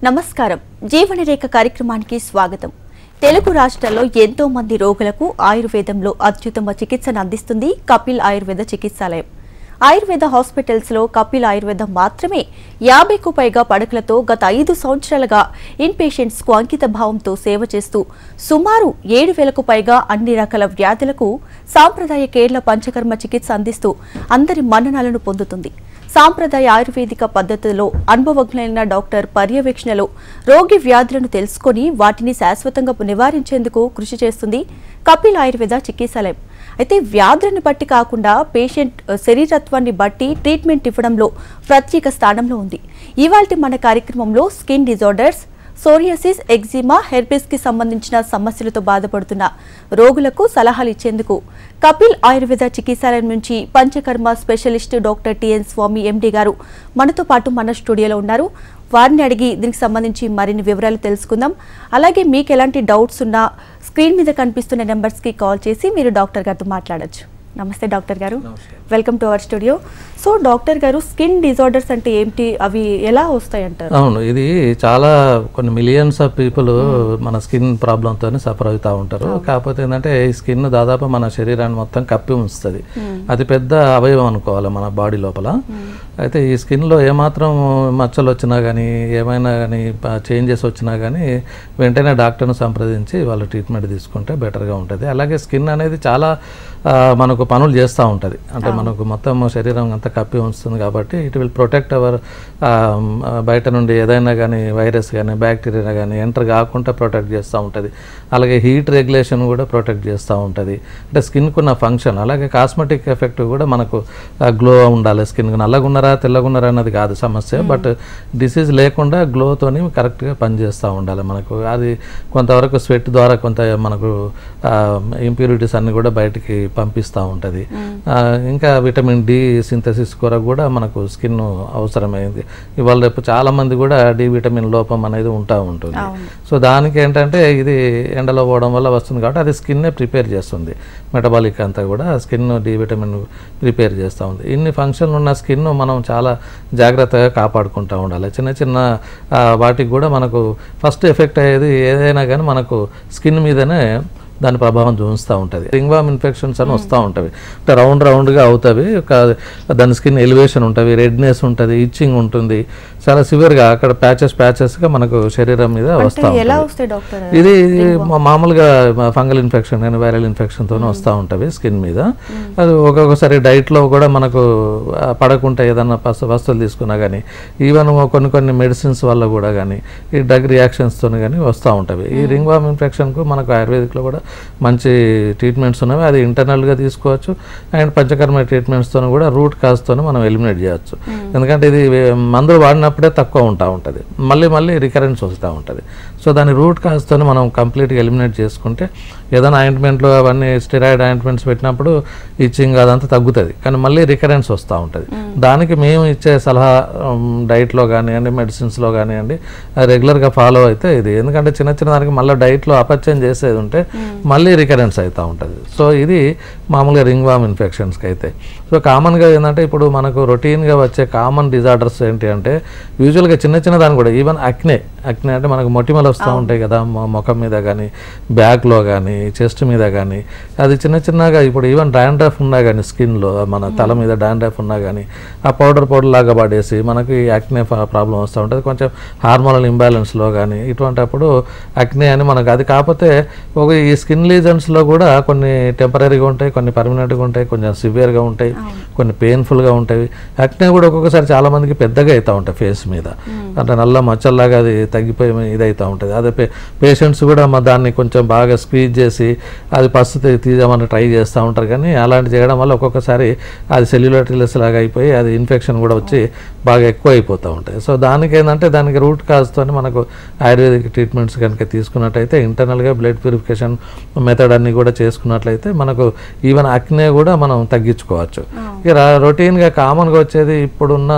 నమస్కారం జీవనరేఖ కార్యక్రమానికి స్వాగతం. తెలుగు రాష్ట్రాల్లో ఎంతో మంది రోగులకు ఆయుర్వేదంలో అత్యుత్తమ చికిత్సను అందిస్తుంది కపిల్ ఆయుర్వేద చికిత్సాలయం. ఆయుర్వేద హాస్పిటల్స్ లో కపిల్ ఆయుర్వేదం మాత్రమే 50కు పైగా పడకలతో గత 5 సంవత్సరాలుగా ఇన్ పేషెంట్స్ కు అంకిత భావంతో సేవ చేస్తూ సుమారు 7,000కు పైగా అన్ని రకాల వ్యాధులకు సాంప్రదాయ కేరళ పంచకర్మ చికిత్స అందిస్తూ అందరి మన్ననలను పొందుతుంది. సాంప్రదాయ ఆయుర్వేదిక పద్ధతుల్లో అనుభవజ్ఞులైన డాక్టర్ పర్యవేక్షణలో రోగి వ్యాధులను తెలుసుకొని వాటిని శాశ్వతంగా నివారించేందుకు కృషి చేస్తుంది కపిల్ ఆయుర్వేద చికిత్సాలయం. అయితే వ్యాధులను బట్టి కాకుండా పేషెంట్ శరీరత్వాన్ని బట్టి ట్రీట్మెంట్ ఇవ్వడంలో ప్రత్యేక స్థానంలో ఉంది. ఇవాల్టి మన కార్యక్రమంలో skin disorders, psoriasis, eczema, herpes కి సంబంధించిన సమస్యలతో బాధపడుతున్న రోగులకు సలహాలు ఇచ్చేందుకు కపిల్ ఆయుర్వేద చికిత్సాలయం నుంచి పంచకర్మ స్పెషలిస్ట్ డాక్టర్ టిఎన్ స్వామి ఎండి గారు మనతో పాటు మన స్టూడియోలో ఉన్నారు. వారిని అడిగి దీనికి సంబంధించి మరిన్ని వివరాలు తెలుసుకుందాం. అలాగే మీకు ఎలాంటి డౌట్స్ ఉన్నా స్క్రీన్ మీద కనిపిస్తున్న నెంబర్స్ కి కాల్ చేసి మీరు డాక్టర్ గారితో మాట్లాడొచ్చు. నమస్తే డాక్టర్ గారు, welcome to our studio. So doctor గారు, స్కిన్ డిజార్డర్స్ అంటే ఏంటి, అవి ఎలా వస్తాయి అంటారు? అవును, ఇది చాలా కొన్ని మిలియన్స్ ఆఫ్ పీపుల్ మన స్కిన్ ప్రాబ్లంతో సఫర్ అవుతూ ఉంటారు. కాకపోతే ఏంటంటే ఈ స్కిన్ దాదాపు మన శరీరాన్ని మొత్తం కప్పి ఉంచుతుంది. అది పెద్ద అవయవం అనుకోవాలి మన బాడీ లోపల. అయితే ఈ స్కిన్లో ఏమాత్రం మచ్చలు వచ్చినా కానీ ఏమైనా కానీ చేంజెస్ వచ్చినా కానీ వెంటనే డాక్టర్ను సంప్రదించి వాళ్ళు ట్రీట్మెంట్ తీసుకుంటే బెటర్గా ఉంటుంది. అలాగే స్కిన్ అనేది చాలా మనకు పనులు చేస్తూ ఉంటుంది. అంటే మనకు మొత్తం శరీరం అంతా కప్పి ఉంచుతుంది కాబట్టి ఇట్ విల్ ప్రొటెక్ట్ అవర్ బయట నుండి ఏదైనా కానీ వైరస్ కానీ బ్యాక్టీరియా కానీ ఎంటర్ కాకుండా ప్రొటెక్ట్ చేస్తూ ఉంటుంది. అలాగే హీట్ రెగ్యులేషన్ కూడా ప్రొటెక్ట్ చేస్తూ ఉంటుంది. అంటే స్కిన్కు ఉన్న ఫంక్షన్, అలాగే కాస్మెటిక్ ఎఫెక్ట్ కూడా మనకు గ్లో ఉండాలి. స్కిన్ నల్లగున్నారా తెల్లగున్నారా అన్నది కాదు సమస్య, బట్ డిసీజ్ లేకుండా గ్లోతోని కరెక్ట్గా పనిచేస్తూ ఉండాలి. మనకు అది కొంతవరకు స్వెట్ ద్వారా కొంత మనకు ఇంప్యూరిటీస్ అన్నీ కూడా బయటికి పంపిస్తూ ఉంటుంది. ఇంకా విటమిన్ డి సింథసిస్ కొరకు కూడా మనకు స్కిన్ అవసరమైంది. ఇవాళ రేపు చాలామంది కూడా డి విటమిన్ లోపం అనేది ఉంటుంది. సో దానికి ఏంటంటే ఇది ఎండలో పోవడం వల్ల వస్తుంది కాబట్టి అది స్కిన్నే ప్రిపేర్ చేస్తుంది. మెటబాలిక్ అంతా కూడా స్కిన్ డి విటమిన్ ప్రిపేర్ చేస్తూ ఉంది. ఇన్ని ఫంక్షన్లు ఉన్న స్కిన్ మనం చాలా జాగ్రత్తగా కాపాడుకుంటూ ఉండాలి. చిన్న చిన్న వాటికి కూడా మనకు ఫస్ట్ ఎఫెక్ట్ అయ్యేది ఏదైనా కానీ మనకు స్కిన్ మీదనే దాని ప్రభావం చూస్తూ ఉంటుంది. రింగ్వామ్ ఇన్ఫెక్షన్స్ అని వస్తూ ఉంటాయి. అంటే రౌండ్గా అవుతాయి. దాని స్కిన్ ఎలివేషన్ ఉంటుంది, రెడ్నెస్ ఉంటుంది, ఇచ్చింగ్ ఉంటుంది. చాలా సివియర్గా అక్కడ ప్యాచెస్గా మనకు శరీరం మీద వస్తూ ఉంటుంది. ఇది మామూలుగా ఫంగల్ ఇన్ఫెక్షన్ కానీ వైరల్ ఇన్ఫెక్షన్తో వస్తూ ఉంటుంది స్కిన్ మీద. అది ఒక్కొక్కసారి డైట్లో కూడా మనకు పడకుండా ఏదన్నా వస్తువులు తీసుకున్నా కానీ, ఈవెన్ కొన్ని మెడిసిన్స్ వల్ల కూడా కానీ ఈ డ్రగ్ రియాక్షన్స్తో కానీ వస్తూ ఉంటాయి. ఈ రింగ్వామ్ ఇన్ఫెక్షన్కు మనకు ఆయుర్వేదిక్లో కూడా మంచి ట్రీట్మెంట్స్ ఉన్నవి. అది ఇంటర్నల్గా తీసుకోవచ్చు. అండ్ పంచకర్మ ట్రీట్మెంట్స్తో కూడా రూట్ కాజ్తో మనం ఎలిమినేట్ చేయవచ్చు. ఎందుకంటే ఇది మందులు వాడినప్పుడే తక్కువ ఉంటుంది, మళ్ళీ రికరెన్స్ వస్తూ ఉంటుంది. సో దాని రూట్ కాజ్తో మనం కంప్లీట్గా ఎలిమినేట్ చేసుకుంటే ఏదైనా ఆయింట్మెంట్లో అవన్నీ స్టెరాయిడ్ ఆయింట్మెంట్స్ పెట్టినప్పుడు ఇచ్చింగ్ అదంతా తగ్గుతుంది, కానీ మళ్ళీ రికరెన్స్ వస్తూ ఉంటుంది. దానికి మేము ఇచ్చే సలహా డైట్లో కానివ్వండి, మెడిసిన్స్లో కానివ్వండి రెగ్యులర్గా ఫాలో అయితే ఇది. ఎందుకంటే చిన్న దానికి మళ్ళీ డైట్లో అపత్యం చేసేది ఉంటే మళ్ళీ రికరెన్స్ అవుతూ ఉంటుంది. సో ఇది మామూలుగా రింగ్వామ్ ఇన్ఫెక్షన్స్కి అయితే. సో కామన్గా ఏంటంటే ఇప్పుడు మనకు రొటీన్గా వచ్చే కామన్ డిజార్డర్స్ ఏంటి అంటే యూజువల్గా చిన్న దాన్ని కూడా ఈవెన్ అక్నే అంటే మనకు మొటిమలు వస్తూ ఉంటాయి కదా, ముఖం మీద కానీ బ్యాక్లో కానీ చెస్ట్ మీద కానీ. అది చిన్నగా ఇప్పుడు ఈవెన్ డాండ్రఫ్ ఉన్నా కానీ స్కిన్లో మన తల మీద డాండ్రఫ్ ఉన్నా కానీ ఆ పౌడర్ లాగా పడేసి మనకి అక్నే ప్రాబ్లం వస్తూ ఉంటుంది. కొంచెం హార్మోనల్ ఇంబ్యాలెన్స్లో కానీ ఇటువంటిప్పుడు అక్నే అని మనకు అది. కాకపోతే ఈ స్కిన్ లీజన్స్లో కూడా కొన్ని టెంపరీగా ఉంటాయి, కొన్ని పర్మనెంట్గా ఉంటాయి, కొంచెం సివియర్గా ఉంటాయి, కొన్ని పెయిన్ఫుల్గా ఉంటాయి. అక్నే కూడా ఒక్కొక్కసారి చాలామందికి పెద్దగా అవుతూ ఉంటాయి ఫేస్ మీద, అంటే నల్ల మచ్చల్లాగా అది తగ్గిపోయి ఇదవుతూ ఉంటుంది. అదే పేషెంట్స్ కూడా దాన్ని కొంచెం బాగా స్క్వీజ్ చేసి అది పసు తీద్దామని ట్రై చేస్తూ ఉంటారు. కానీ అలాంటి చేయడం వల్ల ఒక్కొక్కసారి అది సెల్యులైటిస్ లాగా అయిపోయి అది ఇన్ఫెక్షన్ కూడా వచ్చి బాగా ఎక్కువ అయిపోతూ ఉంటాయి. సో దానికి ఏంటంటే దానికి రూట్ కాజ్తో మనకు ఆయుర్వేదిక్ ట్రీట్మెంట్స్ కనుక తీసుకున్నట్టయితే ఇంటర్నల్గా బ్లడ్ ప్యూరిఫికేషన్ మెథడ్ అన్నీ కూడా చేసుకున్నట్లయితే మనకు ఈవెన్ అక్నే కూడా మనం తగ్గించుకోవచ్చు. ఇక రొటీన్గా కామన్గా వచ్చేది ఇప్పుడున్న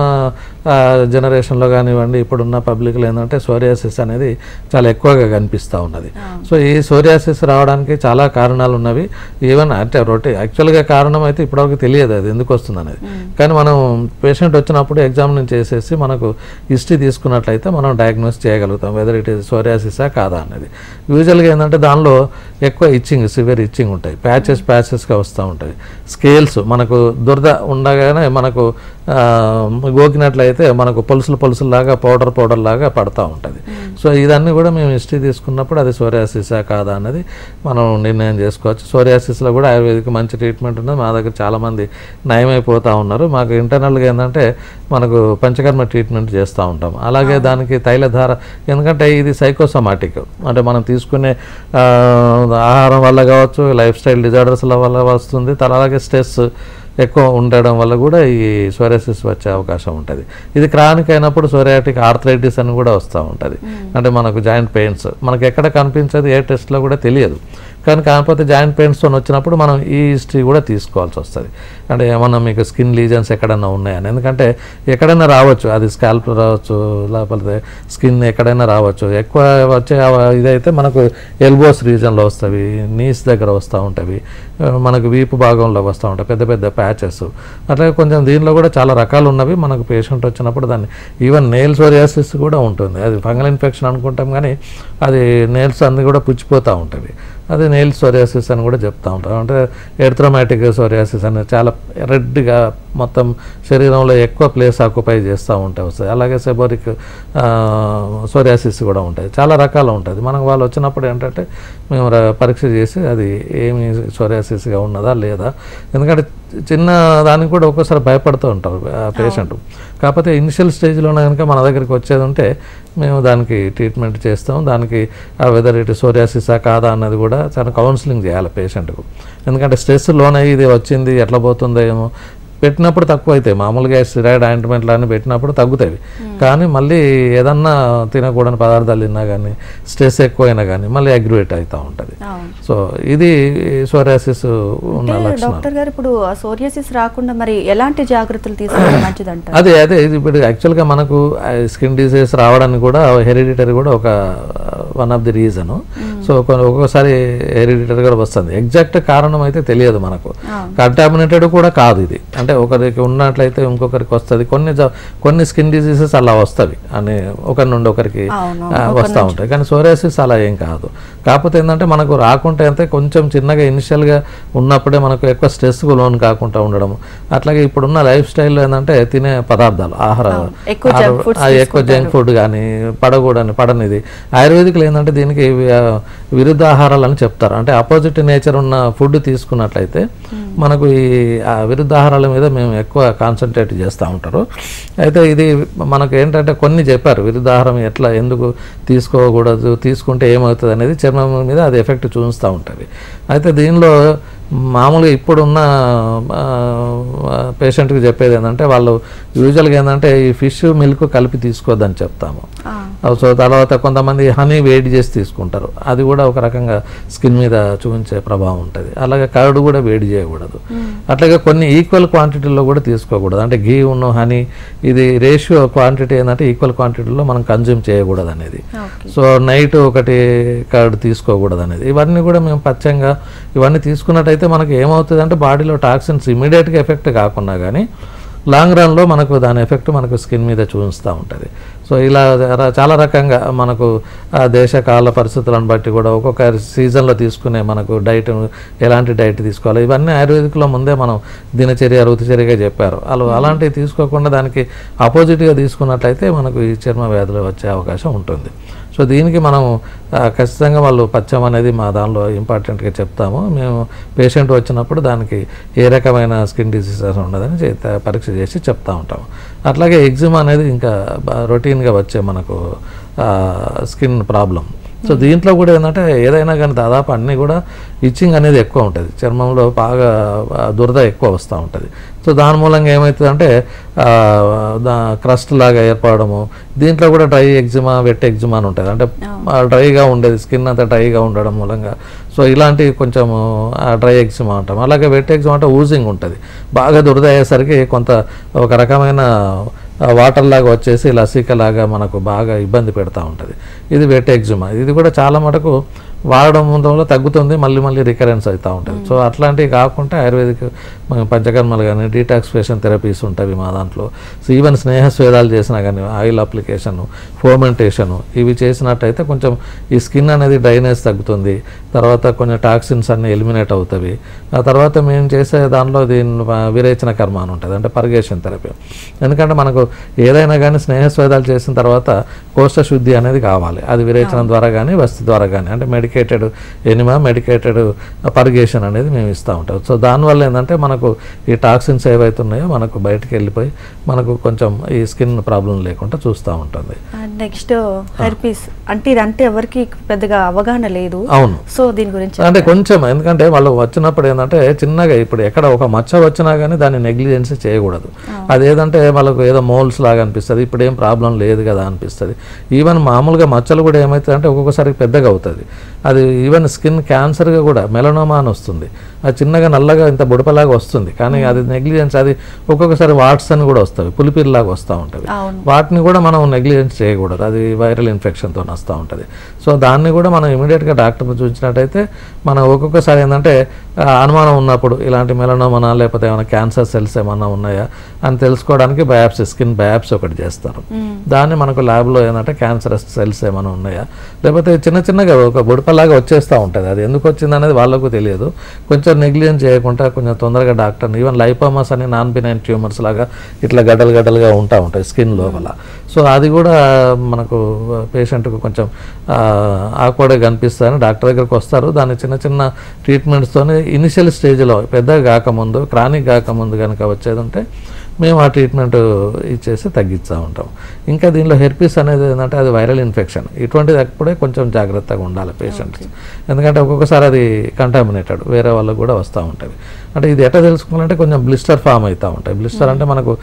జనరేషన్లో కానివ్వండి, ఇప్పుడున్న పబ్లిక్లో ఏంటంటే సోరియాసిస్ అనేది చాలా ఎక్కువగా కనిపిస్తూ ఉన్నది. సో ఈ సోరియాసిస్ రావడానికి చాలా కారణాలు ఉన్నవి. ఈవెన్ అంటే యాక్చువల్గా కారణం అయితే ఇప్పటివరకు తెలియదు అది ఎందుకు వస్తుంది అనేది. కానీ మనం పేషెంట్ వచ్చినప్పుడు ఎగ్జామిన్ చేసేసి మనకు హిస్టరీ తీసుకున్నట్లయితే మనం డయాగ్నోస్ చేయగలుగుతాం వెదర్ ఇట్ ఈస్ సోరియాసిసా కాదా అనేది. యూజువల్గా ఏంటంటే దానిలో ఎక్కువ ఇచ్చింగ్, సివియర్ ఇచ్చింగ్ ఉంటాయి, ప్యాచెస్గా వస్తూ ఉంటాయి. స్కేల్స్ మనకు దురద ఉండగానే మనకు గోకినట్లయితే మనకు పొలుసులు లాగా పౌడర్ లాగా పడతా ఉంటుంది. సో ఇదన్నీ కూడా మేము హిస్టరీ తీసుకున్నప్పుడు అది సోరియాసిసా కాదా అన్నది మనం నిర్ణయం చేసుకోవచ్చు. సోరియాసిస్లో కూడా ఆయుర్వేదిక్ మంచి ట్రీట్మెంట్ ఉన్నది. మా దగ్గర చాలామంది నయమైపోతూ ఉన్నారు. మాకు ఇంటర్నల్గా ఏంటంటే మనకు పంచకర్మ ట్రీట్మెంట్ చేస్తూ ఉంటాం. అలాగే దానికి తైలధార, ఎందుకంటే ఇది సైకోసమాటిక్, అంటే మనం తీసుకునే ఆహారం వల్ల కావచ్చు, లైఫ్ స్టైల్ డిజార్డర్స్ల వల్ల వస్తుంది. అలాగే స్ట్రెస్ ఎక్కువ ఉండడం వల్ల కూడా ఈ సోరియాసిస్ వచ్చే అవకాశం ఉంటుంది. ఇది క్రానిక్ అయినప్పుడు సోరియాటిక్ ఆర్థరైటిస్ అని కూడా వస్తూ ఉంటుంది. అంటే మనకు జాయింట్ పెయిన్స్ మనకు ఎక్కడ కనిపించదు, ఏ టెస్ట్లో కూడా తెలియదు. కానీ కాకపోతే జాయింట్ పెయిన్స్తో వచ్చినప్పుడు మనం ఈ హిస్టరీ కూడా తీసుకోవాల్సి వస్తుంది. అంటే ఏమన్నా మీకు స్కిన్ లీజన్స్ ఎక్కడైనా ఉన్నాయని, ఎందుకంటే ఎక్కడైనా రావచ్చు, అది స్కాల్ప్ రావచ్చు, లేకపోతే స్కిన్ ఎక్కడైనా రావచ్చు. ఎక్కువ వచ్చే ఇదైతే మనకు ఎల్బోస్ రీజన్లో వస్తాయి, నీస్ దగ్గర వస్తూ ఉంటాయి, మనకు వీపు భాగంలో వస్తూ ఉంటాయి పెద్ద పెద్ద ప్యాచెస్. అట్లాగే కొంచెం దీనిలో కూడా చాలా రకాలు ఉన్నవి. మనకు పేషెంట్ వచ్చినప్పుడు దాన్ని ఈవెన్ నెయిల్ సోరియాసిస్ కూడా ఉంటుంది. అది ఫంగల్ ఇన్ఫెక్షన్ అనుకుంటాం, కానీ అది నెయిల్స్ అన్నీ కూడా పుచ్చిపోతూ ఉంటాయి. అది నెయిల్ సోరియాసిస్ అని కూడా చెప్తూ ఉంటాం. అంటే ఎర్థ్రోమాటిక్ సోరియాసిస్ అనేది చాలా రెడ్గా మొత్తం శరీరంలో ఎక్కువ ప్లేస్ ఆక్యుపై చేస్తూ వస్తాయి. అలాగే సెబోరిక్ సోరియాసిస్ కూడా ఉంటాయి. చాలా రకాలు ఉంటుంది. మనకు వాళ్ళు వచ్చినప్పుడు ఏంటంటే మేము పరీక్ష చేసి అది ఏమి సోరియాసిస్గా ఉన్నదా లేదా, ఎందుకంటే చిన్న దానికి కూడా ఒక్కోసారి భయపడుతూ ఉంటారు పేషెంట్. కాకపోతే ఇనిషియల్ స్టేజ్లోనే కనుక మన దగ్గరికి వచ్చేది ఉంటే మేము దానికి ట్రీట్మెంట్ చేస్తాం. దానికి వెదర్ ఇట్ సోరియాసిసా కాదా అన్నది కూడా చాలా కౌన్సిలింగ్ చేయాలి పేషెంట్కు. ఎందుకంటే స్ట్రెస్ లోనయ్యి ఇది వచ్చింది ఎట్లా పోతుందో ఏమో, పెట్టినప్పుడు తక్కువ అవుతాయి. మామూలుగా స్టిరాయిడ్ ఆయింట్మెంట్లు అన్నీ పెట్టినప్పుడు తగ్గుతాయి. కానీ మళ్ళీ ఏదన్నా తినకూడని పదార్థాలు తిన్నా కానీ, స్ట్రెస్ ఎక్కువైనా కానీ మళ్ళీ అగ్రివేట్ అవుతూ ఉంటుంది. సో ఇది సోరియాసిస్ ఉన్న లక్షణం. డాక్టర్ గారు, ఇప్పుడు సోరియాసిస్ రాకుండా మరి ఎలాంటి జాగ్రత్తలు తీసుకోవడం మంచిదంటారు? అదే ఇప్పుడు యాక్చువల్గా మనకు స్కిన్ డిసీజ్ రావడానికి కూడా హెరిడిటరీ కూడా ఒక one of the reason. So ఒక్కొక్కసారి హెరిడిటరీ కూడా వస్తుంది. ఎగ్జాక్ట్ కారణం అయితే తెలియదు మనకు. కంటామినేటెడ్ కూడా కాదు ఇది. అంటే ఒకరికి ఉన్నట్లయితే ఇంకొకరికి వస్తుంది. కొన్ని స్కిన్ డిసీజెస్ అలా వస్తుంది అని ఒకరి నుండి ఒకరికి వస్తూ ఉంటాయి. కానీ సోరియాసిస్ అలా ఏం కాదు. కాకపోతే ఏంటంటే మనకు రాకుంటే అంతే కొంచెం చిన్నగా ఇనిషియల్గా ఉన్నప్పుడే మనకు ఎక్కువ స్ట్రెస్కు లోన్ కాకుండా ఉండడం. అట్లాగే ఇప్పుడున్న లైఫ్ స్టైల్లో ఏంటంటే తినే పదార్థాలు, ఆహారాలు ఎక్కువ జంక్ ఫుడ్ కానీ పడనిది. ఆయుర్వేదిక్లో ఏంటంటే దీనికి విరుద్ధ ఆహారాలు అని చెప్తారు. అంటే అపోజిట్ నేచర్ ఉన్న ఫుడ్ తీసుకున్నట్లయితే మనకు ఈ విరుద్ధ ఆహారాల మీద మేము ఎక్కువ కాన్సన్ట్రేట్ చేస్తూ ఉంటారు. అయితే ఇది మనకు ఏంటంటే కొన్ని చెప్పారు విరుద్ధ ఆహారం ఎట్లా ఎందుకు తీసుకోకూడదు, తీసుకుంటే ఏమవుతుంది అనేది చర్మం మీద అది ఎఫెక్ట్ చూపిస్తూ ఉంటుంది. అయితే దీనిలో మామూలుగా ఇప్పుడున్న పేషెంట్కి చెప్పేది ఏంటంటే వాళ్ళు యూజువల్గా ఏంటంటే ఈ ఫిష్ మిల్క్ కలిపి తీసుకోవద్దని చెప్తాము. సో తర్వాత కొంతమంది హనీ వేడి చేసి తీసుకుంటారు. అది కూడా ఒక రకంగా స్కిన్ మీద చూపించే ప్రభావం ఉంటుంది. అలాగే కర్డ్ కూడా వేడి చేయకూడదు. అట్లాగే కొన్ని ఈక్వల్ క్వాంటిటీలో కూడా తీసుకోకూడదు. అంటే ఘీ ఉన్న హనీ ఇది రేషియో క్వాంటిటీ ఏంటంటే ఈక్వల్ క్వాంటిటీలో మనం కన్జ్యూమ్ చేయకూడదు అనేది. సో నైట్ ఒకటి కర్డ్ తీసుకోకూడదు అనేది. ఇవన్నీ కూడా మేము పచ్చంగా ఇవన్నీ తీసుకున్నట్టయితే మనకి ఏమవుతుంది అంటే బాడీలో టాక్సిన్స్ ఇమీడియట్గా ఎఫెక్ట్ కాకుండా కానీ లాంగ్ రన్లో మనకు దాని ఎఫెక్ట్ మనకు స్కిన్ మీద చూపిస్తూ ఉంటుంది. సో ఇలా చాలా రకంగా మనకు దేశకాల పరిస్థితులను బట్టి కూడా ఒక్కొక్క సీజన్లో తీసుకునే మనకు డైట్, ఎలాంటి డైట్ తీసుకోవాలి ఇవన్నీ ఆయుర్వేదిక్లో ముందే మనం దినచర్య ఋతుచర్యగా చెప్పారు. అలాంటివి తీసుకోకుండా దానికి ఆపోజిట్గా తీసుకున్నట్లయితే మనకు ఈ చర్మ వ్యాధులు వచ్చే అవకాశం ఉంటుంది. సో దీనికి మనం ఖచ్చితంగా వాళ్ళు పచ్చం అనేది మా దానిలో ఇంపార్టెంట్గా చెప్తాము. మేము పేషెంట్ వచ్చినప్పుడు దానికి ఏ రకమైన స్కిన్ డిసీజెస్ ఉండదని పరీక్ష చేసి చెప్తూ ఉంటాము. అట్లాగే ఎగ్జిమా అనేది ఇంకా రొటీన్గా వచ్చే మనకు స్కిన్ ప్రాబ్లం. సో దీంట్లో కూడా ఏంటంటే ఏదైనా కానీ దాదాపు అన్నీ కూడా ఇచ్చింగ్ అనేది ఎక్కువ ఉంటుంది, చర్మంలో బాగా దురద ఎక్కువ వస్తూ ఉంటుంది. సో దాని మూలంగా ఏమవుతుందంటే క్రస్ట్ లాగా ఏర్పడము. దీంట్లో కూడా డ్రై ఎగ్జిమా, వెట్ ఎగ్జిమా అని ఉంటుంది, అంటే డ్రైగా ఉండేది, స్కిన్ అంతా డ్రైగా ఉండడం మూలంగా. సో ఇలాంటి కొంచెం డ్రై ఎగ్జిమా అంటాం. అలాగే వెట్ ఎగ్జిమా అంటే ఊజింగ్ ఉంటుంది, బాగా దురద అయ్యేసరికి కొంత ఒక రకమైన వాటర్ లాగా వచ్చేసి లసికలాగా మనకు బాగా ఇబ్బంది పెడతా ఉంటుంది. ఇది వెట్ ఎగ్జిమా. ఇది కూడా చాలా మటుకు వాడడం వల్ల తగ్గుతుంది, మళ్ళీ మళ్ళీ రికరెన్స్ అవుతూ ఉంటుంది. సో అట్లాంటివి కాకుండా ఆయుర్వేదిక్ పంచకర్మలు కానీ డీటాక్సిఫికేషన్ థెరపీస్ ఉంటాయి మా దాంట్లో. సో ఈవెన్ స్నేహస్వేదాలు చేసినా కానీ ఆయిల్ అప్లికేషను, ఫోమెంటేషను ఇవి చేసినట్టయితే కొంచెం ఈ స్కిన్ అనేది డ్రైనేజ్ తగ్గుతుంది. తర్వాత కొంచెం టాక్సిన్స్ అన్నీ ఎలిమినేట్ అవుతాయి. ఆ తర్వాత మేము చేసే దానిలో దీన్ని విరేచన కర్మ అని ఉంటుంది, అంటే పర్గేషన్ థెరపీ. ఎందుకంటే మనకు ఏదైనా కానీ స్నేహస్వేదాలు చేసిన తర్వాత కోష్ట శుద్ధి అనేది కావాలి. అది విరేచనం ద్వారా కానీ వస్తు ద్వారా కానీ, అంటే మెడికేటెడ్ ఎనిమా, మెడికేటెడ్ పర్గేషన్ అనేది మేము ఇస్తూ ఉంటాం. సో దానివల్ల ఏంటంటే మనకు ఈ టాక్సిన్స్ ఏవైతే ఉన్నాయో మనకు బయటకు వెళ్ళిపోయి మనకు కొంచెం ఈ స్కిన్ ప్రాబ్లం లేకుండా చూస్తూ ఉంటుంది. నెక్స్ట్ హెర్పీస్ అంటే ఇదంటే ఎవరికి పెద్దగా అవగాహన లేదు. అవును. సో దీని గురించి అంటే కొంచెం, ఎందుకంటే వాళ్ళు వచ్చినప్పుడు ఏంటంటే చిన్నగా ఇప్పుడు ఎక్కడ ఒక మచ్చ వచ్చినా కానీ దాన్ని నెగ్లిజెన్స్ చేయకూడదు. అదేదంటే వాళ్ళకు ఏదో మోల్స్ లాగా అనిపిస్తుంది, ఇప్పుడు ఏం ప్రాబ్లం లేదు కదా అనిపిస్తుంది. ఈవెన్ మామూలుగా మచ్చలు కూడా ఏమవుతుంది అంటే ఒక్కొక్కసారి పెద్దగా అవుతుంది. అది ఈవెన్ స్కిన్ క్యాన్సర్గా కూడా మెలనోమా అని వస్తుంది, అది చిన్నగా నల్లగా ఇంత బుడపలాగా వస్తుంది. కానీ అది నెగ్లిజెన్స్, అది ఒక్కొక్కసారి వాట్స్ అని కూడా వస్తాయి, పులిపిరిలాగా వస్తూ ఉంటుంది. వాటిని కూడా మనం నెగ్లిజెన్స్ చేయకూడదు, అది వైరల్ ఇన్ఫెక్షన్తో వస్తూ ఉంటుంది. సో దాన్ని కూడా మనం ఇమీడియట్గా డాక్టర్ని చూపించినట్టయితే మనం ఒక్కొక్కసారి ఏంటంటే అనుమానం ఉన్నప్పుడు ఇలాంటి మెలనోమా లేకపోతే ఏమైనా క్యాన్సర్ సెల్స్ ఏమన్నా ఉన్నాయా అని తెలుసుకోవడానికి బయాప్సీ, స్కిన్ బయాప్సీ ఒకటి చేస్తారు. దాన్ని మనకు ల్యాబ్లో ఏంటంటే క్యాన్సరస్ సెల్స్ ఏమైనా ఉన్నాయా, లేకపోతే చిన్న చిన్నగా ఒక బుడపలాగా వచ్చేస్తూ ఉంటుంది. అది ఎందుకు వచ్చింది అనేది వాళ్ళకు తెలియదు. కొంచెం నెగ్లిజెన్స్ చేయకుండా కొంచెం తొందరగా డాక్టర్ని, ఈవెన్ లైపోమాస్ అని నాన్ బినైన్ ట్యూమర్స్ లాగా ఇట్లా గడ్డలుగా ఉంటాయి స్కిన్ లోపల. సో అది కూడా మనకు పేషెంట్కు కొంచెం ఆక్వర్డ్గా కనిపిస్తుందని డాక్టర్ దగ్గరికి వస్తారు. దాన్ని చిన్న చిన్న ట్రీట్మెంట్స్తోనే ఇనిషియల్ స్టేజ్లో పెద్దగా కాకముందు, క్రానిక్ కాకముందు కనుక వచ్చేది ఉంటే మేము ఆ ట్రీట్మెంట్ ఇచ్చేసి తగ్గిస్తూ ఉంటాం. ఇంకా దీనిలో హెర్పీస్ అనేది ఏంటంటే అది వైరల్ ఇన్ఫెక్షన్. ఇటువంటిది అప్పుడే కొంచెం జాగ్రత్తగా ఉండాలి పేషెంట్స్, ఎందుకంటే ఒక్కొక్కసారి అది కంటామినేటెడ్ వేరే వాళ్ళకు కూడా వస్తూ ఉంటుంది. అంటే ఇది ఎట్లా తెలుసుకోవాలంటే కొంచెం బ్లిస్టర్ ఫామ్ అవుతూ ఉంటాయి. బ్లిస్టర్ అంటే మనకు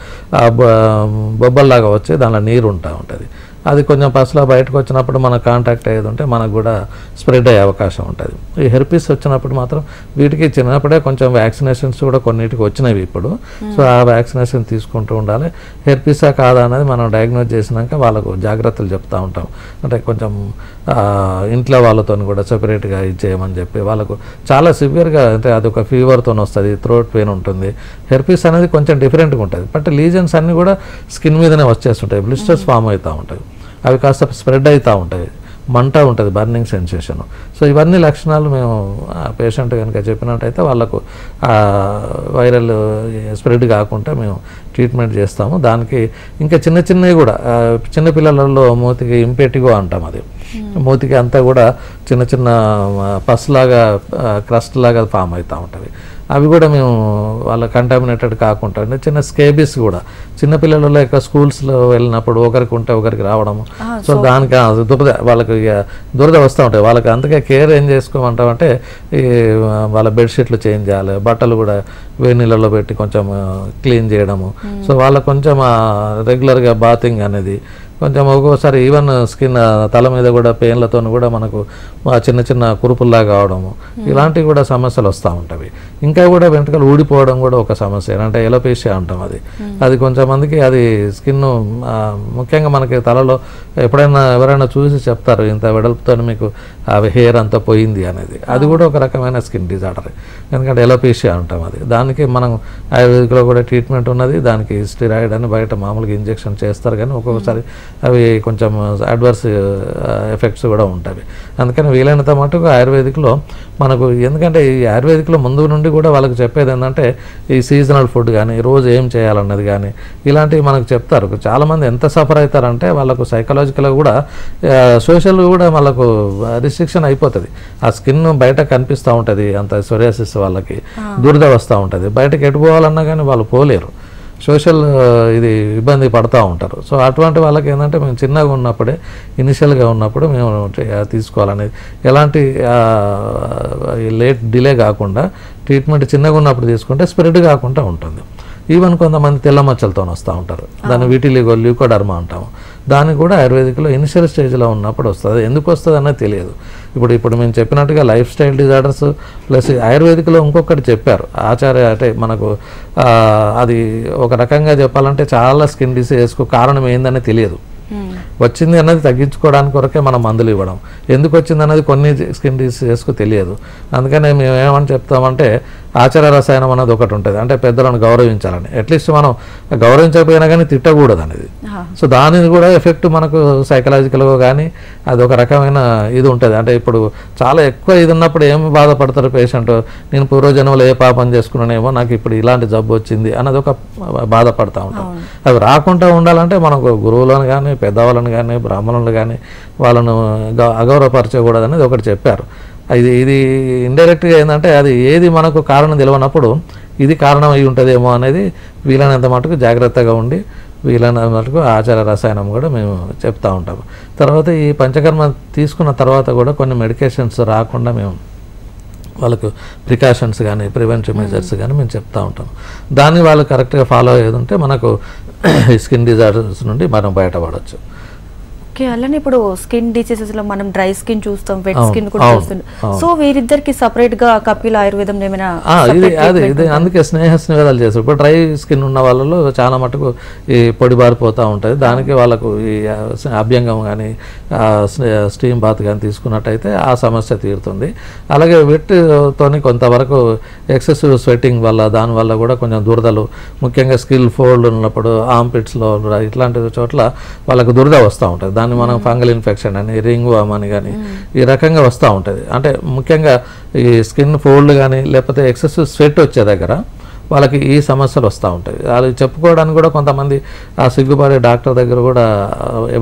బొబ్బల్లాగా వచ్చి దానిలో నీరు ఉంటూ ఉంటుంది. అది కొంచెం పసులా బయటకు వచ్చినప్పుడు మన కాంటాక్ట్ అయ్యేది ఉంటే మనకు కూడా స్ప్రెడ్ అయ్యే అవకాశం ఉంటుంది. ఈ హెర్పీస్ వచ్చినప్పుడు మాత్రం వీటికి చిన్నప్పుడే కొంచెం వ్యాక్సినేషన్స్ కూడా కొన్నిటికి వచ్చినవి ఇప్పుడు. సో ఆ వ్యాక్సినేషన్ తీసుకుంటూ ఉండాలి. హెర్పీసా కాదా అనేది మనం డయాగ్నోజ్ చేసినాక వాళ్ళకు జాగ్రత్తలు చెప్తూ ఉంటాం. అంటే కొంచెం ఇంట్లో వాళ్ళతో కూడా సెపరేట్గా ఇచ్చేయమని చెప్పి, వాళ్ళకు చాలా సివియర్గా అంటే అది ఒక ఫీవర్తో వస్తుంది, థ్రోట్ పెయిన్ ఉంటుంది. హెర్పీస్ అనేది కొంచెం డిఫరెంట్గా ఉంటుంది, బట్ లీజన్స్ అన్నీ కూడా స్కిన్ మీదనే వచ్చేస్తుంటాయి, బ్లిస్టర్స్ ఫామ్ అవుతూ ఉంటాయి, అవి కాస్త స్ప్రెడ్ అవుతూ ఉంటాయి, మంట ఉంటుంది, బర్నింగ్ సెన్సేషన్. సో ఇవన్నీ లక్షణాలు మేము పేషెంట్ కనుక చెప్పినట్టయితే వాళ్ళకు వైరల్ స్ప్రెడ్ కాకుండా మేము ట్రీట్మెంట్ చేస్తాము. దానికి ఇంకా చిన్న చిన్నవి కూడా చిన్నపిల్లలలో మూతికి ఇంపెటిగో అంటాం, అది మూతికి అంతా కూడా చిన్న చిన్న పస్లాగా క్రస్ట్ లాగా ఫామ్ అవుతూ ఉంటుంది. అవి కూడా మేము వాళ్ళ కంటామినేటెడ్ కాకుండా, అంటే చిన్న స్కేబీస్ కూడా చిన్నపిల్లలలో యొక్క స్కూల్స్లో వెళ్ళినప్పుడు ఒకరికి ఉంటే ఒకరికి రావడము. సో దానికి దురద, వాళ్ళకి దురద వస్తూ ఉంటాయి. వాళ్ళకి అందుకే కేర్ ఏం చేసుకోమంటామంటే ఈ వాళ్ళ బెడ్షీట్లు చేంజ్ చేయాలి, బట్టలు కూడా వేడి నీళ్ళలో పెట్టి కొంచెం క్లీన్ చేయడము. సో వాళ్ళకు కొంచెం రెగ్యులర్గా బాతింగ్ అనేది, కొంచెం ఒక్కోసారి ఈవెన్ స్కిన్ తల మీద కూడా పెయిన్లతో కూడా మనకు చిన్న చిన్న కురుపుల్లాగా కావడము, ఇలాంటివి కూడా సమస్యలు వస్తూ ఉంటాయి. ఇంకా కూడా వెంట్రుకలు ఊడిపోవడం కూడా ఒక సమస్య, అంటే ఎలోపేషియా అంటాం. అది కొంచెంమందికి అది స్కిన్ ముఖ్యంగా మనకి తలలో ఎప్పుడైనా ఎవరైనా చూసి చెప్తారు ఇంత వెడల్పుతో మీకు అవి హెయిర్ అంతా పోయింది అనేది. అది కూడా ఒక రకమైన స్కిన్ డిజార్డర్, ఎందుకంటే ఎలోపేషియా అంటాం. అది దానికి మనం ఆయుర్వేదిక్లో కూడా ట్రీట్మెంట్ ఉన్నది. దానికి స్టిరాయిడ్ అని బయట మామూలుగా ఇంజెక్షన్ చేస్తారు, కానీ ఒక్కొక్కసారి అవి కొంచెం అడ్వర్స్ ఎఫెక్ట్స్ కూడా ఉంటాయి. అందుకని వీలైనంత మటుకు ఆయుర్వేదిక్లో మనకు, ఎందుకంటే ఈ ఆయుర్వేదిక్లో ముందు నుండి కూడా వాళ్ళకి చెప్పేది ఏంటంటే ఈ సీజనల్ ఫుడ్ కానీ రోజు ఏం చేయాలన్నది కానీ ఇలాంటివి మనకు చెప్తారు. చాలామంది ఎంత సఫర్ అవుతారంటే వాళ్ళకు సైకలాజికల్గా కూడా సోషల్ కూడా వాళ్ళకు రిస్ట్రిక్షన్ అయిపోతుంది. ఆ స్కిన్ బయట కనిపిస్తూ ఉంటుంది, అంత సోరియాసిస్ వాళ్ళకి దురద వస్తూ ఉంటుంది. బయటకు ఎటుపోవాలన్నా కానీ వాళ్ళు పోలేరు, సోషల్ ఇది ఇబ్బంది పడుతూ ఉంటారు. సో అటువంటి వాళ్ళకి ఏంటంటే మేము చిన్నగా ఉన్నప్పుడే, ఇనిషియల్గా ఉన్నప్పుడు మేము తీసుకోవాలనేది, ఎలాంటి లేట్ డిలే కాకుండా ట్రీట్మెంట్ చిన్నగా ఉన్నప్పుడు తీసుకుంటే స్ప్రెడ్ కాకుండా ఉంటుంది. ఈవెన్ కొంతమంది తెల్ల మచ్చలతో వస్తూ ఉంటారు, దాన్ని వీటిలిగో ల్యూకోడర్మా అంటాము. దానికి కూడా ఆయుర్వేదిక్లో ఇనిషియల్ స్టేజ్లో ఉన్నప్పుడు వస్తుంది. ఎందుకు వస్తుంది అనేది తెలియదు. ఇప్పుడు మేము చెప్పినట్టుగా లైఫ్ స్టైల్ డిజార్డర్స్ ప్లస్ ఆయుర్వేదిక్లో ఇంకొకటి చెప్పారు ఆచార్య, అంటే మనకు అది ఒక రకంగా చెప్పాలంటే చాలా స్కిన్ డిసీజెస్కు కారణం ఏందని తెలియదు. వచ్చింది అన్నది తగ్గించుకోవడానికి కొరకే మనం మందులు ఇవ్వడం, ఎందుకు వచ్చింది అన్నది కొన్ని స్కిన్ డిసీజెస్కు తెలియదు. అందుకనే మేము ఏమని చెప్తామంటే ఆచార రసాయనం అన్నది ఒకటి ఉంటుంది, అంటే పెద్దలను గౌరవించాలని. అట్లీస్ట్ మనం గౌరవించకపోయినా కానీ తిట్టకూడదు అనేది. సో దాని కూడా ఎఫెక్ట్ మనకు సైకలాజికల్గా కానీ అది ఒక రకమైన ఇది ఉంటుంది. అంటే ఇప్పుడు చాలా ఎక్కువ ఇది ఉన్నప్పుడు ఏమి బాధపడతారు పేషెంట్, నేను పూర్వజన్మలో ఏ పాపం చేసుకున్నానేమో నాకు ఇప్పుడు ఇలాంటి జబ్బు వచ్చింది అన్నది ఒక బాధపడతా ఉంటాం. అవి రాకుండా ఉండాలంటే మనకు గురువులను కానీ పెద్దవాళ్ళని కానీ బ్రాహ్మణులు కానీ వాళ్ళను అగౌరవపరచకూడదు అనేది ఒకటి చెప్పారు. ఇది ఇండైరెక్ట్గా ఏంటంటే అది ఏది మనకు కారణం తెలియనప్పుడు ఇది కారణం అయి ఉంటుందేమో అనేది వీలైనంత మటుకు జాగ్రత్తగా ఉండి వీలైనంత మటుకు ఆచార రసాయనం కూడా మేము చెప్తూ ఉంటాము. తర్వాత ఈ పంచకర్మ తీసుకున్న తర్వాత కూడా కొన్ని మెడికేషన్స్ రాకుండా మేము వాళ్ళకు ప్రికాషన్స్ కానీ ప్రివెంటివ్ మెజర్స్ కానీ మేము చెప్తూ ఉంటాం. దాన్ని వాళ్ళు కరెక్ట్గా ఫాలో అయ్యేది ఉంటే మనకు స్కిన్ డిజార్డర్స్ నుండి మనం బయటపడవచ్చు. ఓకే, అలానే ఇప్పుడు స్కిన్ డిసీజెస్ లో మనం డ్రై స్కిన్ చూస్తాం, వెట్ స్కిన్ కూడా చూస్తున్నాం. సో వీరిద్దరికి సపరేట్ గా కపిల్ ఆయుర్వేదం ఏమైనా ఇది అందుకే స్నేహాలు చేస్తారు. ఇప్పుడు డ్రై స్కిన్ ఉన్న వాళ్ళలో చాలా మటుకు ఈ పొడి బారిపోతూ ఉంటుంది. దానికి వాళ్ళకు ఈ అభ్యంగం కానీ స్టీమ్ బాత్ కానీ తీసుకున్నట్టయితే ఆ సమస్య తీరుతుంది. అలాగే వెట్తోని కొంతవరకు ఎక్సెసివ్ స్వెట్టింగ్ వల్ల దానివల్ల కూడా కొంచెం దురదలు, ముఖ్యంగా స్కిల్ ఫోల్డ్ ఉన్నప్పుడు ఆర్మ్పిట్స్లో ఇట్లాంటి చోట్ల వాళ్ళకు దురద వస్తూ ఉంటుంది. దాన్ని మనం ఫంగల్ ఇన్ఫెక్షన్ అని రింగ్ వామ్ అని కానీ ఈ రకంగా వస్తూ ఉంటుంది. అంటే ముఖ్యంగా ఈ స్కిన్ ఫోల్డ్ కానీ లేకపోతే ఎక్సెసివ్ స్వెట్ వచ్చే దగ్గర వాళ్ళకి ఈ సమస్యలు వస్తూ ఉంటాయి. అది చెప్పుకోవడానికి కూడా కొంతమంది ఆ సిగ్గుపడే డాక్టర్ దగ్గర కూడా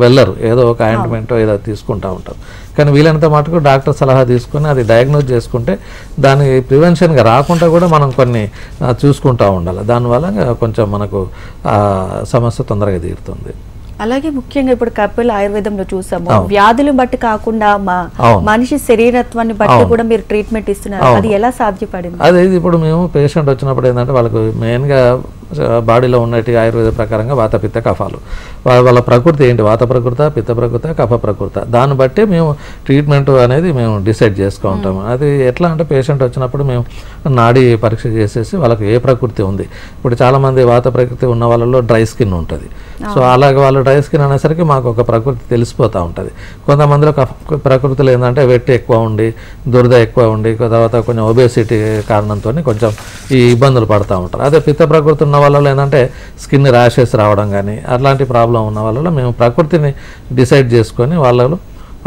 వెళ్ళరు, ఏదో ఒక ఆయింట్మెంటో ఏదో తీసుకుంటూ ఉంటారు. కానీ వీలైనంత మటుకు డాక్టర్ సలహా తీసుకుని అది డయాగ్నోజ్ చేసుకుంటే దాని ప్రివెన్షన్గా రాకుండా కూడా మనం కొన్ని చూసుకుంటూ ఉండాలి. దానివల్ల కొంచెం మనకు సమస్య తొందరగా తీరుతుంది. అలాగే ముఖ్యంగా ఇప్పుడు కపిల్ ఆయుర్వేదంలో చూసాము, వ్యాధులను బట్టి కాకుండా మనిషి శరీరత్వాన్ని బట్టి కూడా మీరు ట్రీట్మెంట్ ఇస్తున్నారు. అది ఎలా సాధ్యపడింది? అదే ఇప్పుడు మేము పేషెంట్ వచ్చినప్పుడు ఏంటంటే వాళ్ళకు మెయిన్గా బాడీలో ఉన్నటి ఆయుర్వేద ప్రకారంగా వాత పిత్త కఫాలు, వాళ్ళ ప్రకృతి ఏంటి, వాత ప్రకృత, పిత్త ప్రకృత, కఫ ప్రకృత, దాన్ని బట్టి మేము ట్రీట్మెంట్ అనేది మేము డిసైడ్ చేసుకుంటాము. అది ఎట్లా అంటే పేషెంట్ వచ్చినప్పుడు మేము నాడీ పరీక్ష చేసేసి వాళ్ళకి ఏ ప్రకృతి ఉంది. ఇప్పుడు చాలామంది వాత ప్రకృతి ఉన్న వాళ్ళలో డ్రై స్కిన్ ఉంటుంది. సో అలాగే వాళ్ళు డ్రై స్కిన్ అనేసరికి మాకు ఒక ప్రకృతి తెలిసిపోతూ ఉంటుంది. కొంతమందిలో ప్రకృతిలో ఏంటంటే వెట్టి ఎక్కువ ఉండి దురద ఎక్కువ ఉండి తర్వాత కొంచెం ఒబేసిటీ కారణంతో కొంచెం ఈ ఇబ్బందులు పడుతూ ఉంటారు. అదే పిత్త ప్రకృతి ఉన్న వాళ్ళలో ఏంటంటే స్కిన్ ర్యాషెస్ రావడం కానీ అట్లాంటి ప్రాబ్లం ఉన్న వాళ్ళలో మేము ప్రకృతిని డిసైడ్ చేసుకొని వాళ్ళలో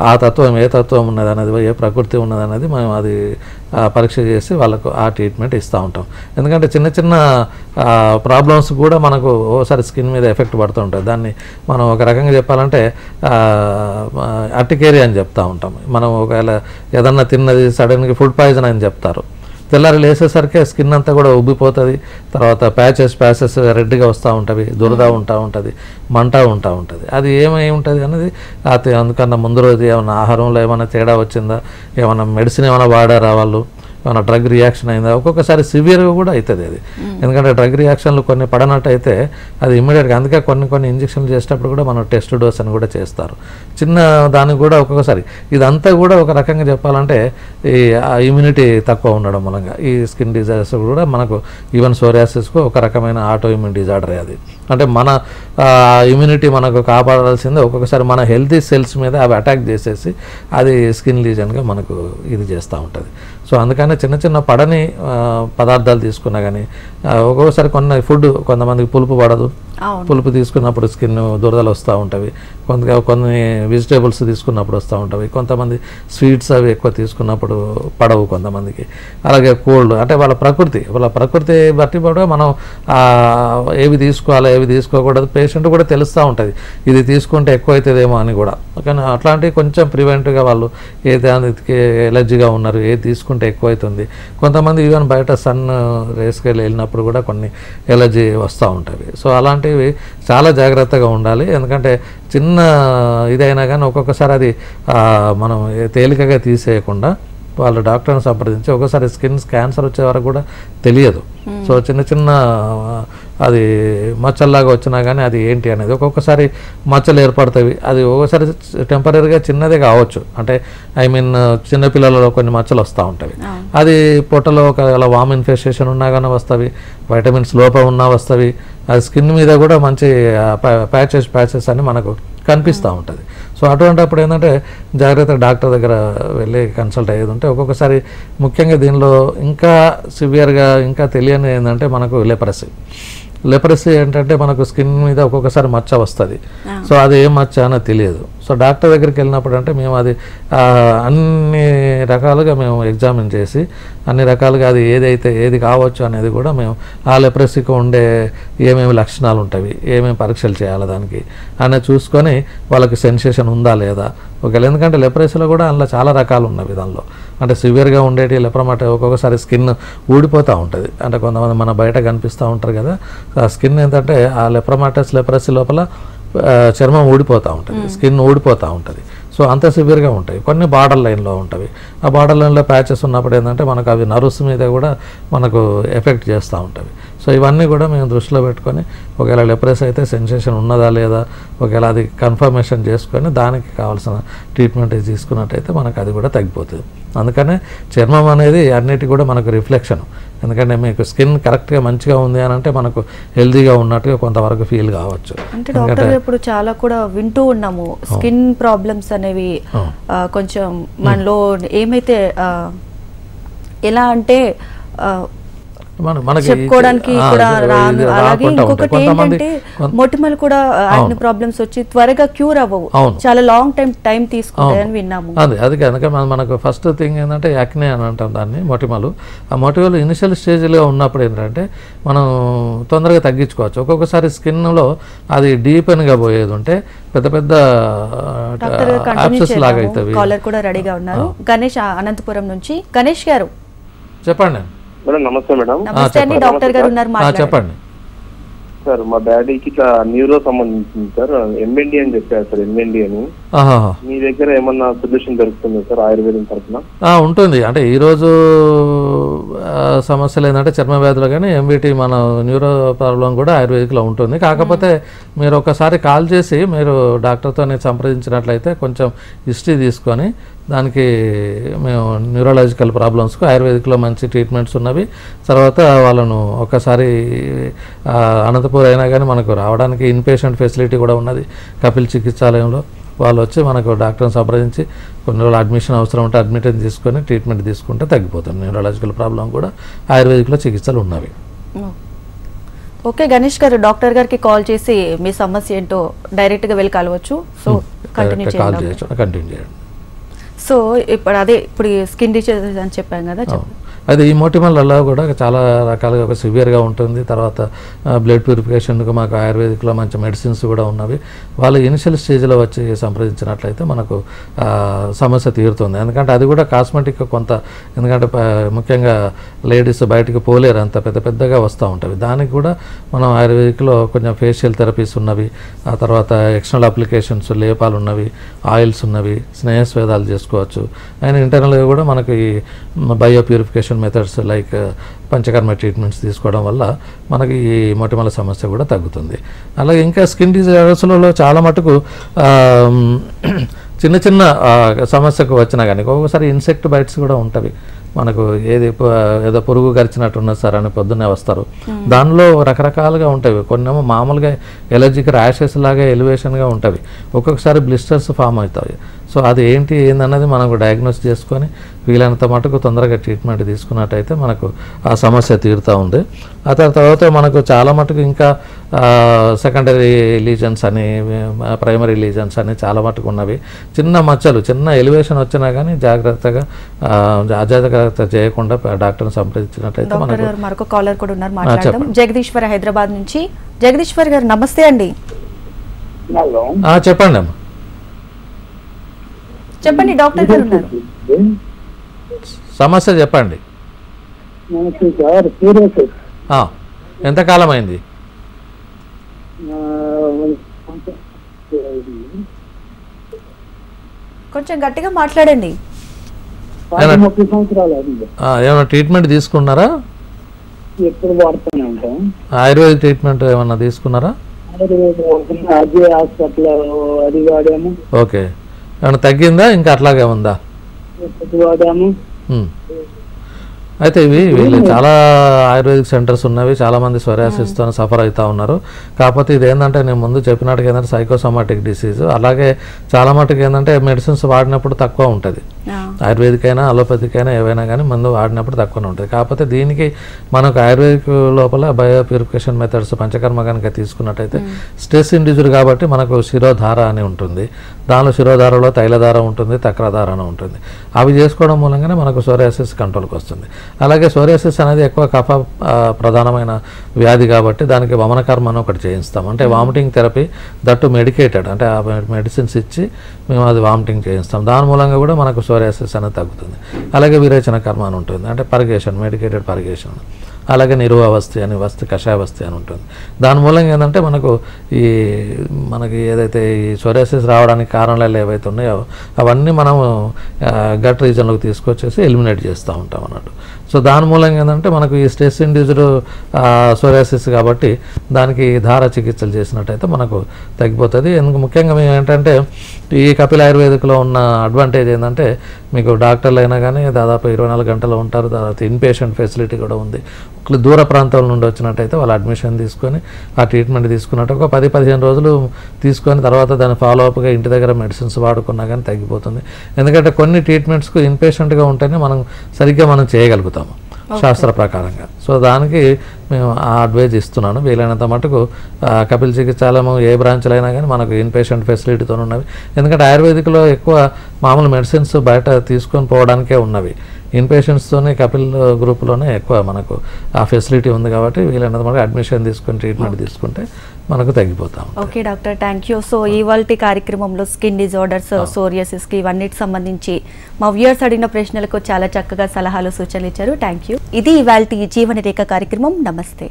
ఆ తత్వం ఏ తత్వం ఉన్నది అనేది, ఏ ప్రకృతి ఉన్నది అనేది మేము అది పరీక్ష చేసి వాళ్ళకు ఆ ట్రీట్మెంట్ ఇస్తూ ఉంటాం. ఎందుకంటే చిన్న చిన్న ప్రాబ్లమ్స్ కూడా మనకు ఓసారి స్కిన్ మీద ఎఫెక్ట్ పడుతూ ఉంటుంది. దాన్ని మనం ఒక రకంగా చెప్పాలంటే అర్టికేరియా అని చెప్తూ ఉంటాం. మనం ఒకవేళ ఏదన్నా తిన్నది సడన్గా ఫుడ్ పాయిజన్ అని చెప్తారు, తెల్లారి లేసేసరికి స్కిన్ అంతా కూడా ఉబ్బిపోతుంది, తర్వాత ప్యాచెస్ రెడ్గా వస్తూ ఉంటుంది, దురద ఉంటుంది, మంట ఉంటుంది. అది ఏమై ఉంటుంది అనేది అందుకన్నా ముందు రోజు ఏమైనా ఆహారంలో ఏమైనా తేడా వచ్చిందా, ఏమైనా మెడిసిన్ ఏమైనా వాడారా, వాళ్ళు ఏమైనా డ్రగ్ రియాక్షన్ అయిందా, ఒక్కొక్కసారి సివియర్గా కూడా అవుతుంది అది. ఎందుకంటే డ్రగ్ రియాక్షన్లు కొన్ని పడనట్టు అయితే అది ఇమ్మీడియట్గా, అందుకే కొన్ని ఇంజక్షన్లు చేసేటప్పుడు కూడా మనం టెస్ట్ డోస్ అని కూడా చేస్తారు. చిన్న దానికి కూడా ఒక్కొక్కసారి ఇదంతా కూడా ఒక రకంగా చెప్పాలంటే ఈ ఇమ్యూనిటీ తక్కువ ఉండడం మూలంగా ఈ స్కిన్ డిజార్డర్స్ కూడా మనకు ఈవెన్ సోరియాసిస్కు ఒక రకమైన ఆటో ఇమ్యూన్ డిజార్డర్ అది. అంటే మన ఇమ్యూనిటీ మనకు కాపాడాల్సిందే, ఒక్కొక్కసారి మన హెల్తీ సెల్స్ మీద అవి అటాక్ చేసేసి అది స్కిన్ లీజన్గా మనకు ఇది చేస్తూ ఉంటుంది. సో అందుకని చిన్న చిన్న పడని పదార్థాలు తీసుకున్నా కానీ ఒక్కొక్కసారి కొంతమందికి పులుపు పడదు, పులుపు తీసుకున్నప్పుడు స్కిన్ దురదలు వస్తూ ఉంటాయి, కొన్ని వెజిటేబుల్స్ తీసుకున్నప్పుడు వస్తూ ఉంటాయి, కొంతమంది స్వీట్స్ అవి ఎక్కువ తీసుకున్నప్పుడు పడవు కొంతమందికి. అలాగే కోల్డ్, అంటే వాళ్ళ ప్రకృతి బట్టి కూడా మనం ఏవి తీసుకోవాలి ఏవి తీసుకోకూడదు పేషెంట్ కూడా తెలుస్తూ ఉంటుంది, ఇది తీసుకుంటే ఎక్కువ అవుతుందేమో అని కూడా. కానీ అట్లాంటివి కొంచెం ప్రివెంట్గా వాళ్ళు ఏ దానికి ఎలర్జీగా ఉన్నారు, ఏది తీసుకుంటే ఎక్కువ అవుతుంది. కొంతమంది ఈవెన్ బయట సన్ రేస్కి వెళ్ళినప్పుడు కూడా కొన్ని ఎలర్జీ వస్తూ ఉంటుంది. సో అలాంటివి చాలా జాగ్రత్తగా ఉండాలి. ఎందుకంటే చిన్న ఇదైనా కానీ ఒక్కొక్కసారి అది మనం తేలికగా తీసేయకుండా వాళ్ళు డాక్టర్ని సంప్రదించి ఒకసారి స్కిన్ క్యాన్సర్ వచ్చే వరకు కూడా తెలియదు. సో చిన్న చిన్న అది మచ్చల్లాగా వచ్చినా కానీ అది ఏంటి అనేది ఒక్కొక్కసారి మచ్చలు ఏర్పడతాయి. అది ఒక్కొక్కసారి టెంపరీగా చిన్నదే కావచ్చు, అంటే చిన్నపిల్లలలో కొన్ని మచ్చలు వస్తూ ఉంటాయి. అది పొట్టలో ఒకవేళ వామ్ ఇన్ఫెస్టేషన్ ఉన్నా కానీ వస్తాయి, వైటమిన్స్ లోపం ఉన్నా వస్తాయి. అది స్కిన్ మీద కూడా మంచి ప్యాచెస్ అని మనకు కనిపిస్తూ ఉంటుంది. సో అటువంటిప్పుడు ఏంటంటే జాగ్రత్తగా డాక్టర్ దగ్గర వెళ్ళి కన్సల్ట్ అయ్యేది ఉంటే ఒక్కొక్కసారి ముఖ్యంగా దీనిలో ఇంకా సివియర్గా ఇంకా తెలియని ఏంటంటే మనకు లెపరసీ ఏంటంటే మనకు స్కిన్ మీద ఒక్కొక్కసారి మచ్చ వస్తుంది. సో అది ఏం మచ్చ అనేది తెలియదు. సో డాక్టర్ దగ్గరికి వెళ్ళినప్పుడు అంటే మేము అది అన్ని రకాలుగా మేము ఎగ్జామిన్ చేసి అన్ని రకాలుగా అది ఏది కావచ్చు అనేది కూడా మేము ఆ లెపరసీకి ఉండే ఏమేమి లక్షణాలు ఉంటాయి, ఏమేమి పరీక్షలు చేయాలి దానికి అనేది చూసుకొని వాళ్ళకి సెన్సేషన్ ఉందా లేదా ఒకవేళ. ఎందుకంటే లెపరసీలో కూడా అందులో చాలా రకాలు ఉన్నవి. దానిలో అంటే సివియర్గా ఉండేటి లెప్రమాట ఒక్కొక్కసారి స్కిన్ ఊడిపోతూ ఉంటుంది. అంటే కొంతమంది మన బయట కనిపిస్తూ ఉంటారు కదా, ఆ స్కిన్ ఏంటంటే ఆ లెపరసీ లోపల చర్మం ఊడిపోతూ ఉంటుంది, స్కిన్ ఊడిపోతూ ఉంటుంది. సో అంత సివియర్గా ఉంటాయి. కొన్ని బార్డర్ లైన్లో ఉంటాయి. ఆ బార్డర్ లైన్లో ప్యాచెస్ ఉన్నప్పుడు ఏంటంటే మనకు అవి నర్వ్స్ మీద కూడా మనకు ఎఫెక్ట్ చేస్తూ ఉంటాయి. సో ఇవన్నీ కూడా మేము దృష్టిలో పెట్టుకొని ఒకవేళ లెప్రసీ అయితే సెన్సేషన్ ఉన్నదా లేదా ఒకవేళ అది కన్ఫర్మేషన్ చేసుకొని దానికి కావాల్సిన ట్రీట్మెంట్ తీసుకున్నట్టయితే మనకు అది కూడా తగ్గిపోతుంది. అందుకనే చర్మం అనేది అన్నిటి కూడా మనకు రిఫ్లెక్షన్. ఎందుకంటే మీకు స్కిన్ కరెక్ట్గా మంచిగా ఉంది అని అంటే మనకు హెల్తీగా ఉన్నట్టుగా కొంతవరకు ఫీల్ కావచ్చు. అంటే డాక్టర్ ఇప్పుడు చాలా కూడా వింటూ ఉన్నాము, స్కిన్ ప్రాబ్లమ్స్ అనేవి కొంచెం మనలో ఏమైతే ఎలా అంటే చెప్పుకోవడానికి కూడా రాదు. అలాగే ఇంకొకటి ఏంటంటే మొటిమలు కూడా యాక్నే ప్రాబ్లమ్స్ వచ్చి త్వరగా క్యూర్ అవ్వవు, చాలా లాంగ్ టైం తీసుకుంటాయని విన్నాము. అది కనుక మనకు ఫస్ట్ థింగ్ ఏంటంటే యాక్నే అని అంటాం దాన్ని, మొటిమలు. ఆ మొటిమలు ఇనిషియల్ స్టేజ్లో ఉన్నప్పుడు ఏంటంటే మనం తొందరగా తగ్గించుకోవచ్చు. ఒక్కొక్కసారి స్కిన్లో అది డీపెన్గా పోయేది ఉంటే పెద్ద పెద్ద యాబ్సెస్ లాగా అవుతాయి. కాలర్ కూడా రెడీగా ఉన్నారు, గణేష్ అనంతపురం నుంచి. గణేష్ గారు చెప్పండి. మేడం నమస్తే. మేడం నమస్తే అండి, డాక్టర్ గారు ఉన్నారు, చెప్పండి సార్. మా డాడీకి ఇట్లా న్యూరో సంబంధించింది సార్, ఎంఎన్డి అని చెప్పారు సార్. ఎంఎన్డి అని మీ దగ్గర ఏమన్నా సొల్యూషన్ దొరుకుతుంది సార్ ఆయుర్వేదం తరఫున? ఉంటుంది. అంటే ఈరోజు సమస్యలు ఏంటంటే చర్మ వ్యాధులు కానీ ఎంవిటి మన న్యూరో ప్రాబ్లం కూడా ఆయుర్వేదిక్లో ఉంటుంది. కాకపోతే మీరు ఒకసారి కాల్ చేసి మీరు డాక్టర్తో సంప్రదించినట్లయితే కొంచెం హిస్టరీ తీసుకొని దానికి మేము న్యూరలాజికల్ ప్రాబ్లమ్స్కు ఆయుర్వేదిక్లో మంచి ట్రీట్మెంట్స్ ఉన్నవి. తర్వాత వాళ్ళను ఒకసారి అనంతపూర్ అయినా కానీ మనకు రావడానికి ఇన్పేషెంట్ ఫెసిలిటీ కూడా ఉన్నది కపిల్ చికిత్సాలయంలో. వాళ్ళు వచ్చి మనకు డాక్టర్ని సంప్రదించి కొన్ని రోజులు అడ్మిషన్ అవసరం ఉంటే అడ్మిషన్ తీసుకొని ట్రీట్మెంట్ తీసుకుంటే తగ్గిపోతుంది. న్యూరలాజికల్ ప్రాబ్లం కూడా ఆయుర్వేదిక్లో చికిత్సలు ఉన్నవి. ఓకే గణేష్ గారు, డాక్టర్ గారికి కాల్ చేసి మీ సమస్య ఏంటో డైరెక్ట్గా వెళ్ళి కలవచ్చు. సో కంటిన్యూ చేయండి. సో ఇప్పుడు స్కిన్ డిసీజెస్ అని చెప్పాం కదా, అది ఈ మొటిమలలో కూడా చాలా రకాలుగా ఒక సివియర్గా ఉంటుంది. తర్వాత బ్లడ్ ప్యూరిఫికేషన్కి మాకు ఆయుర్వేదిక్లో మంచి మెడిసిన్స్ కూడా ఉన్నవి. వాళ్ళు ఇనిషియల్ స్టేజ్లో వచ్చి సంప్రదించినట్లయితే మనకు సమస్య తీరుతుంది. ఎందుకంటే అది కూడా కాస్మెటిక్ కొంత, ఎందుకంటే ముఖ్యంగా లేడీస్ బయటికి పోలేరు, అంత పెద్దగా వస్తూ ఉంటుంది. దానికి కూడా మనం ఆయుర్వేదిక్లో కొంచెం ఫేషియల్ థెరపీస్ ఉన్నవి, ఆ తర్వాత ఎక్స్టర్నల్ అప్లికేషన్స్ లేపాలు ఉన్నవి, ఆయిల్స్ ఉన్నవి, స్నేహస్వేదాలు చేసుకోవచ్చు. అండ్ ఇంటర్నల్గా కూడా మనకి bio purification methods like panchakarma treatments తీసుకోవడం వల్ల మనకి ఈ మొటిమల సమస్య కూడా తగ్గుతుంది. అలాగే ఇంకా స్కిన్ డిజీజెస్లలో చాలా మటుకు చిన్న చిన్న సమస్యకు వచ్చినా కానీ ఒక్కొక్కసారి ఇన్సెక్ట్ బైట్స్ కూడా ఉంటవి. మనకు ఏదో పురుగు గరిచినట్టు ఉన్నది సార్ అని పొద్దున్నే వస్తారు. దానిలో రకరకాలుగా ఉంటాయి. కొన్నేమో మామూలుగా ఎలర్జిక్ ర్యాషెస్ లాగా ఎలివేషన్గా ఉంటాయి, ఒక్కొక్కసారి బ్లిస్టర్స్ ఫామ్ అవుతాయి. సో అది ఏందన్నది మనకు డయాగ్నోస్ చేసుకొని వీలైనంత మటుకు తొందరగా ట్రీట్మెంట్ తీసుకున్నట్టయితే మనకు ఆ సమస్య తీరుతూ ఉంది. ఆ తర్వాత మనకు చాలా మటుకు ఇంకా సెకండరీ లీజన్స్ అని ప్రైమరీ లీజన్స్ అని చాలా మటుకు ఉన్నవి. చిన్న మచ్చలు, చిన్న ఎలివేషన్ వచ్చినా కానీ జాగ్రత్తగా అజాగ్రత్త చేయకుండా డాక్టర్ని సంప్రదించినట్టయితే మనకు. మరొక కాలర్ కూడా ఉన్నారు, మాట్లాడదాం. జగదీశ్వర్ హైదరాబాద్ నుంచి. జగదీశ్వర్ గారు నమస్తే అండి. చెప్పండి అమ్మా. చెప్పండి, డాక్టర్ గారు ఉన్నారు, సమస్య చెప్పండి. ఎంతకాలం అయింది? కొంచెం గట్టిగా మాట్లాడండి. 30 సంవత్సరాలు అయింది. ఏమైనా ట్రీట్మెంట్ తీసుకున్నారా? ఎప్పుడు వాడుతూనే ఉంటాం. ఆయుర్వేదిక్ ట్రీట్మెంట్ ఏమన్నా తీసుకున్నారా? అజయ్ హాస్పిటల్ అది వాడాము. ఓకే, ఏమైనా తగ్గిందా ఇంకా అట్లాగే ఉందా? వాడాము. అయితే వీళ్ళు చాలా ఆయుర్వేదిక్ సెంటర్స్ ఉన్నవి, చాలామంది సోరియాసిస్తో సఫర్ అవుతూ ఉన్నారు. కాకపోతే ఇది ఏంటంటే నేను ముందు చెప్పినట్టుగా ఏంటంటే సైకోసోమాటిక్ డిసీజ్. అలాగే చాలా మటుకు ఏంటంటే మెడిసిన్స్ వాడినప్పుడు తక్కువ ఉంటుంది, ఆయుర్వేదిక్ అయినా అలోపతిక్ అయినా ఏవైనా కానీ మందు వాడినప్పుడు తక్కువనే ఉంటుంది. కాకపోతే దీనికి మనకు ఆయుర్వేదిక్ లోపల బయో ప్యూరిఫికేషన్ మెథడ్స్ పంచకర్మ కనుక తీసుకున్నట్టయితే స్ట్రెస్ ఇండ్యూస్డ్ కాబట్టి మనకు శిరోధార అని ఉంటుంది. దానిలో శిరోధారలో తైలధార ఉంటుంది, తక్రధార అని ఉంటుంది. అవి చేసుకోవడం మూలంగానే మనకు సోరియాసిస్ కంట్రోల్కి వస్తుంది. అలాగే సోరియాసిస్ అనేది ఎక్కువ కఫ ప్రధానమైన వ్యాధి కాబట్టి దానికి వమనకర్మ అని ఒకటి చేయిస్తాం. అంటే వామిటింగ్ థెరపీ, దట్టు మెడికేటెడ్, అంటే ఆ మెడిసిన్స్ ఇచ్చి మేము అది వామిటింగ్ చేయిస్తాం. దాని మూలంగా కూడా మనకు సోరియాసిస్ అనేది తగ్గుతుంది. అలాగే విరేచన కర్మ అని ఉంటుంది, అంటే పర్గేషన్, మెడికేటెడ్ పర్గేషన్. అలాగే నిరువవస్థి అని, వస్తి కషాయవస్థి అని ఉంటుంది. దాని మూలంగా ఏంటంటే మనకి ఏదైతే ఈ సోరియాసిస్ రావడానికి కారణాలు ఏవైతే ఉన్నాయో అవన్నీ మనము గట్ రీజన్లోకి తీసుకొచ్చేసి ఎలిమినేట్ చేస్తూ ఉంటాం అన్నట్టు. సో దాని మూలంగా ఏంటంటే మనకు ఈ స్ట్రెస్ ఇండ్యూస్డ్ సోరియాసిస్ కాబట్టి దానికి ధార చికిత్సలు చేసినట్టయితే మనకు తగ్గిపోతుంది. ఎందుకు ముఖ్యంగా మేము ఏంటంటే ఈ కపిల్ ఆయుర్వేదిక్లో ఉన్న అడ్వాంటేజ్ ఏంటంటే మీకు డాక్టర్లు అయినా కానీ దాదాపు 24 గంటలు ఉంటారు. తర్వాత ఇన్పేషెంట్ ఫెసిలిటీ కూడా ఉంది. దూర ప్రాంతాల నుండి వచ్చినట్టయితే వాళ్ళు అడ్మిషన్ తీసుకొని ఆ ట్రీట్మెంట్ తీసుకున్నట్టు ఒక 10-15 రోజులు తీసుకొని తర్వాత దాన్ని ఫాలోఅప్గా ఇంటి దగ్గర మెడిసిన్స్ వాడుకున్నా కానీ తగ్గిపోతుంది. ఎందుకంటే కొన్ని ట్రీట్మెంట్స్కు ఇన్పేషెంట్గా ఉంటేనే మనం సరిగ్గా చేయగలుగుతాము శాస్త్ర ప్రకారంగా. సో దానికి మేము ఆ అడ్వైజ్ ఇస్తున్నాను. వీలైనంత మటుకు కపిల్ చికిత్సాలయం ఏ బ్రాంచ్లు అయినా కానీ మనకు ఇన్పేషెంట్ ఫెసిలిటీతో ఉన్నవి. ఎందుకంటే ఆయుర్వేదిక్లో ఎక్కువ మామూలు మెడిసిన్స్ బయట తీసుకొని పోవడానికే ఉన్నవి. ఇన్పేషెంట్స్తోనే కపిల్ గ్రూప్లోనే ఎక్కువ మనకు ఆ ఫెసిలిటీ ఉంది కాబట్టి వీలైనంత మటుకు అడ్మిషన్ తీసుకొని ట్రీట్మెంట్ తీసుకుంటే మనకు తగ్గిపోతాం. Okay doctor, thank you. So ఇవాల్టి కార్యక్రమంలో స్కిన్ డిజార్డర్స్, సోరియాసిస్కి ఇవన్నిటి సంబంధించి మా వ్యూయర్స్ అడిగిన ప్రశ్నలకు చాలా చక్కగా సలహాలు, సూచనలు ఇచ్చారు. Thank you. ఇది ఇవాల్టి జీవన రేఖ కార్యక్రమం. నమస్తే.